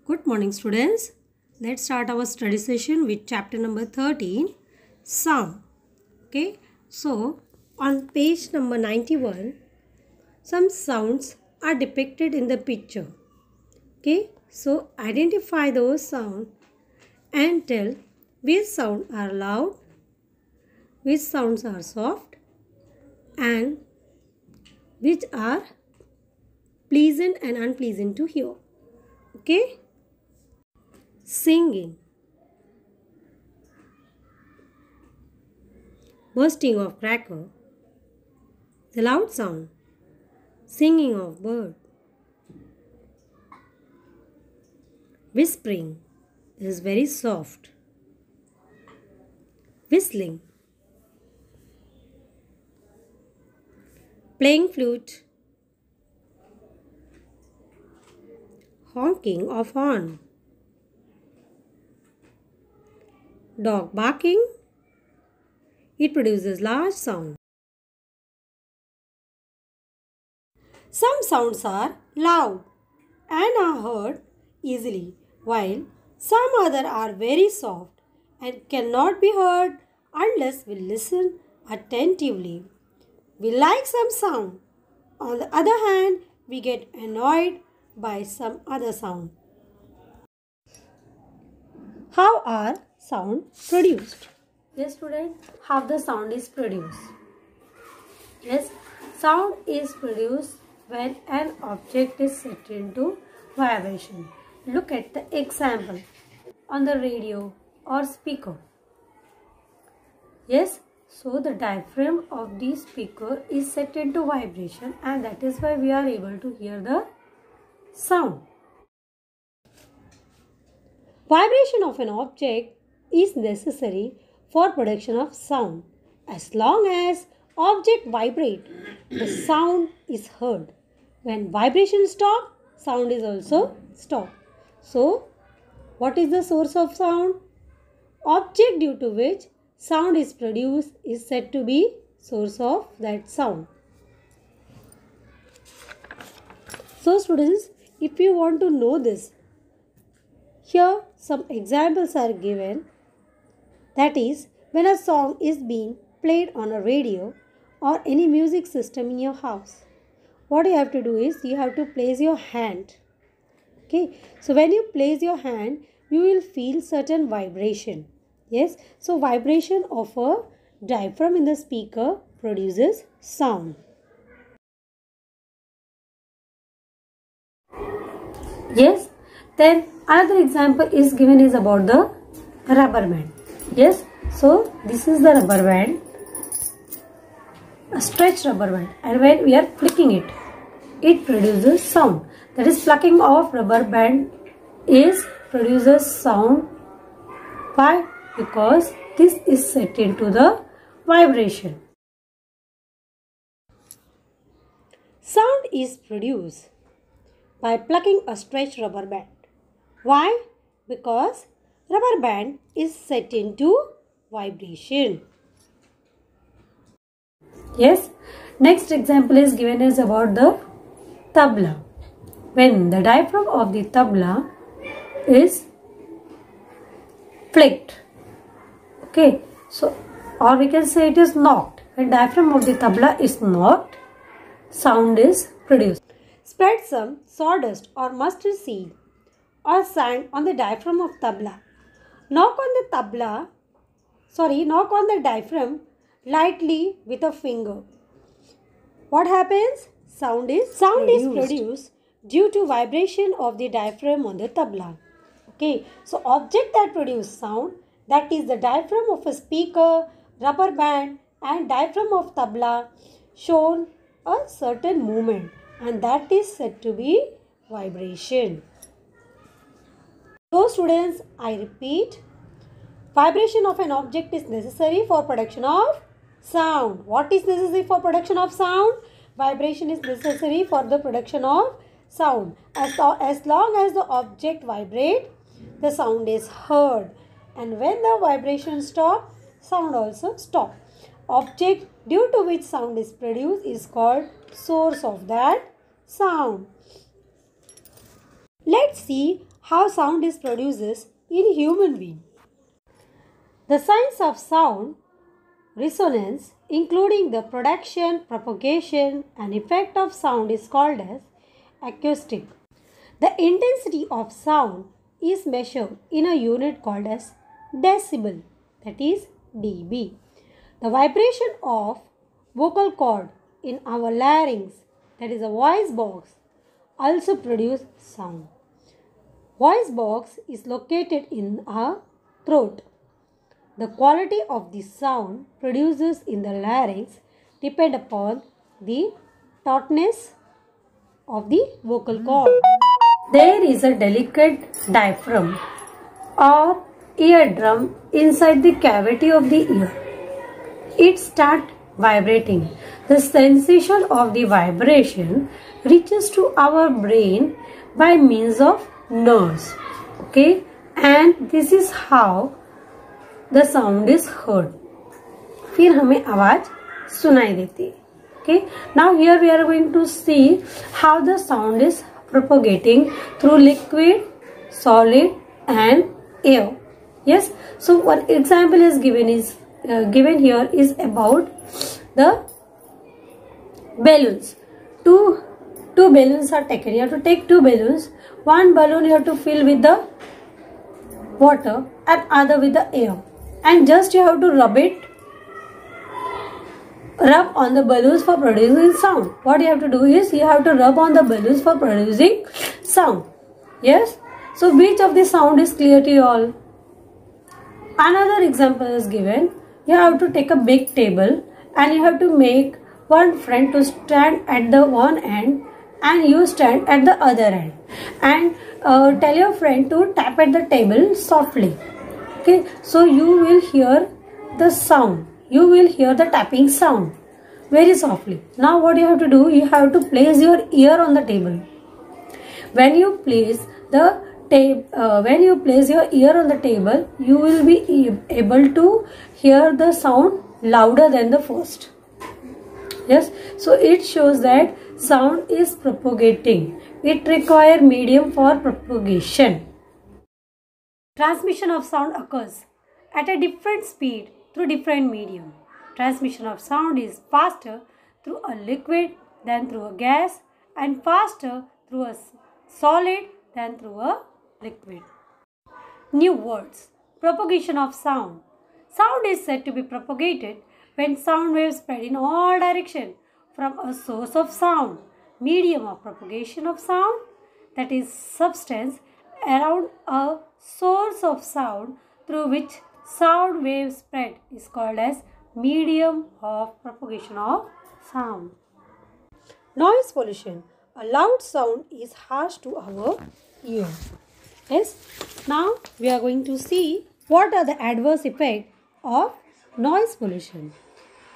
Good morning, students. Let's start our study session with chapter number 13, Sound. Okay, so on page number 91, some sounds are depicted in the picture. Okay, so identify those sounds and tell which sounds are loud, which sounds are soft, and which are pleasant and unpleasant to hear. Okay. Singing, bursting of cracker, the loud sound, singing of bird, whispering is very soft, whistling, playing flute, honking of horn, dog barking, it produces large sound. Some sounds are loud and are heard easily, while some other are very soft and cannot be heard unless we listen attentively. We like some sound. On the other hand, we get annoyed by some other sound. How are sound produced? Yes, student, how the sound is produced? Yes, sound is produced when an object is set into vibration. Look at the example on the radio or speaker. Yes, so the diaphragm of the speaker is set into vibration, and that is why we are able to hear the sound. Vibration of an object is necessary for production of sound. As long as object vibrate, the sound is heard. When vibration stop, sound is also stopped. So, what is the source of sound? Object due to which sound is produced is said to be source of that sound. So, students, if you want to know this, here some examples are given. That is, when a song is being played on a radio or any music system in your house, what you have to do is you have to place your hand. Okay, so when you place your hand, you will feel certain vibration. Yes, so vibration of a diaphragm in the speaker produces sound. Yes, then another example is given is about the rubber band. Yes, so this is the rubber band, a stretched rubber band, and when we are flicking it, it produces sound. That is, plucking off rubber band produces sound. Why? Because this is set into the vibration. Sound is produced by plucking a stretched rubber band. Why? Because rubber band is set into vibration. Yes. Next example is given is about the tabla. When the diaphragm of the tabla is flicked. Okay. So, or we can say it is knocked. When diaphragm of the tabla is knocked, sound is produced. Spread some sawdust or mustard seed or sand on the diaphragm of tabla. Knock on the diaphragm lightly with a finger. What happens? Sound is produced due to vibration of the diaphragm on the tabla. Okay, so object that produce sound, that is the diaphragm of a speaker, rubber band and diaphragm of tabla, shown a certain movement, and that is said to be vibration. So students, I repeat, vibration of an object is necessary for production of sound. What is necessary for production of sound? Vibration is necessary for the production of sound. As long as the object vibrates, the sound is heard. And when the vibration stops, sound also stops. Object due to which sound is produced is called source of that sound. Let's see how sound is produced in human being. The science of sound resonance, including the production, propagation, and effect of sound, is called as acoustic. The intensity of sound is measured in a unit called as decibel, that is dB. The vibration of vocal cord in our larynx, that is a voice box, also produce sound. Voice box is located in our throat. The quality of the sound produced in the larynx depend upon the tautness of the vocal cord. There is a delicate diaphragm or eardrum inside the cavity of the ear. It starts vibrating. The sensation of the vibration reaches to our brain by means of nerves. Okay, and this is how the sound is heard. फिर हमें आवाज सुनाई देती है. Okay, now here we are going to see how the sound is propagating through liquid, solid, and air. Yes, so one example is given here is about the balloons. Two balloons are taken. You have to take two balloons. One balloon you have to fill with the water and other with the air, and just you have to rub on the balloons for producing sound. What you have to do is you have to rub on the balloons for producing sound. Yes, so which of the sound is clear to you all? Another example is given. You have to take a big table and you have to make one friend to stand at the one end and you stand at the other end, and tell your friend to tap at the table softly. Okay, so you will hear the sound. You will hear the tapping sound very softly. Now what you have to do, you have to place your ear on the table. When you place your ear on the table, you will be able to hear the sound louder than the first. Yes, so it shows that sound is propagating. It requires medium for propagation. Transmission of sound occurs at a different speed through different medium. Transmission of sound is faster through a liquid than through a gas, and faster through a solid than through a liquid. New words. Propagation of sound. Sound is said to be propagated when sound waves spread in all directions from a source of sound. Medium of propagation of sound, that is substance around a source of sound through which sound waves spread, is called as medium of propagation of sound. Noise pollution. A loud sound is harsh to our ear. Yes. Now we are going to see what are the adverse effects of noise pollution.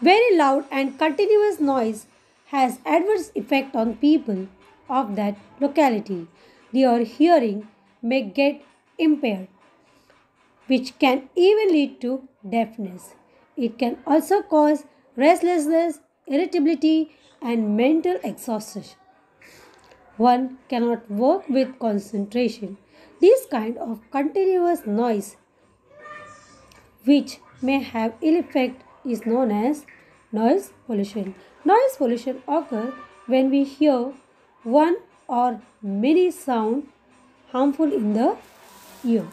Very loud and continuous noise has adverse effect on people of that locality. Their hearing may get impaired, which can even lead to deafness. It can also cause restlessness, irritability, and mental exhaustion. One cannot work with concentration. This kind of continuous noise, which may have ill effect, is known as noise pollution. Noise pollution occurs when we hear one or many sounds harmful in the ear.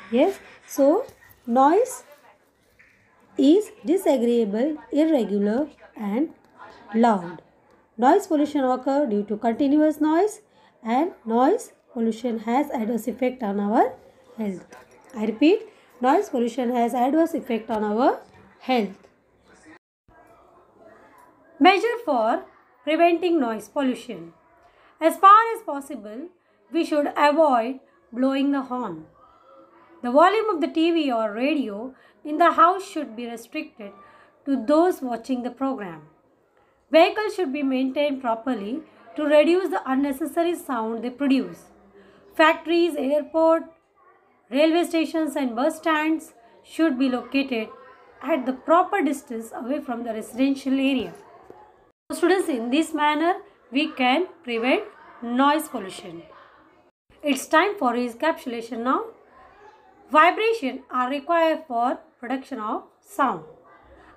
Yes, so noise is disagreeable, irregular, and loud. Noise pollution occurs due to continuous noise, and noise pollution has adverse effect on our health. I repeat, noise pollution has adverse effect on our health. Measure for preventing noise pollution. As far as possible, we should avoid blowing the horn. The volume of the TV or radio in the house should be restricted to those watching the program. Vehicles should be maintained properly to reduce the unnecessary sound they produce. Factories, airports, railway stations and bus stands should be located at the proper distance away from the residential area. So students, in this manner we can prevent noise pollution. It's time for recapitulation now. Vibration are required for production of sound.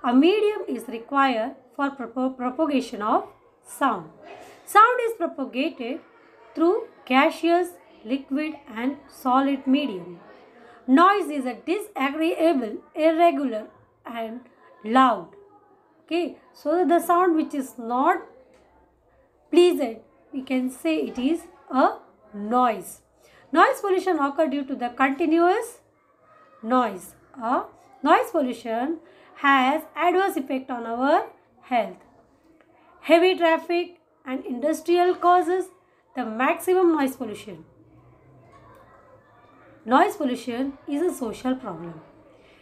A medium is required for propagation of sound. Sound is propagated through gaseous, liquid and solid medium. Noise is a disagreeable, irregular and loud. Okay, so the sound which is not pleasant, we can say it is a noise. Noise pollution occurs due to the continuous noise. Noise pollution has adverse effect on our health. Heavy traffic and industrial causes the maximum noise pollution. Noise pollution is a social problem.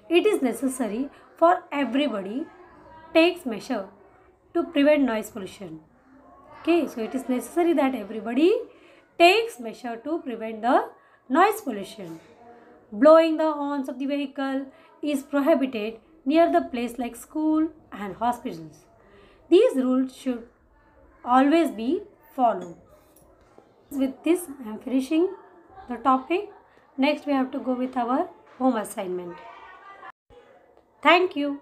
It is necessary for everybody takes measure to prevent noise pollution. Okay, so it is necessary that everybody takes measure to prevent the noise pollution. Blowing the horns of the vehicle is prohibited near the place like school and hospitals. These rules should always be followed. With this, I am finishing the topic. Next, we have to go with our home assignment. Thank you.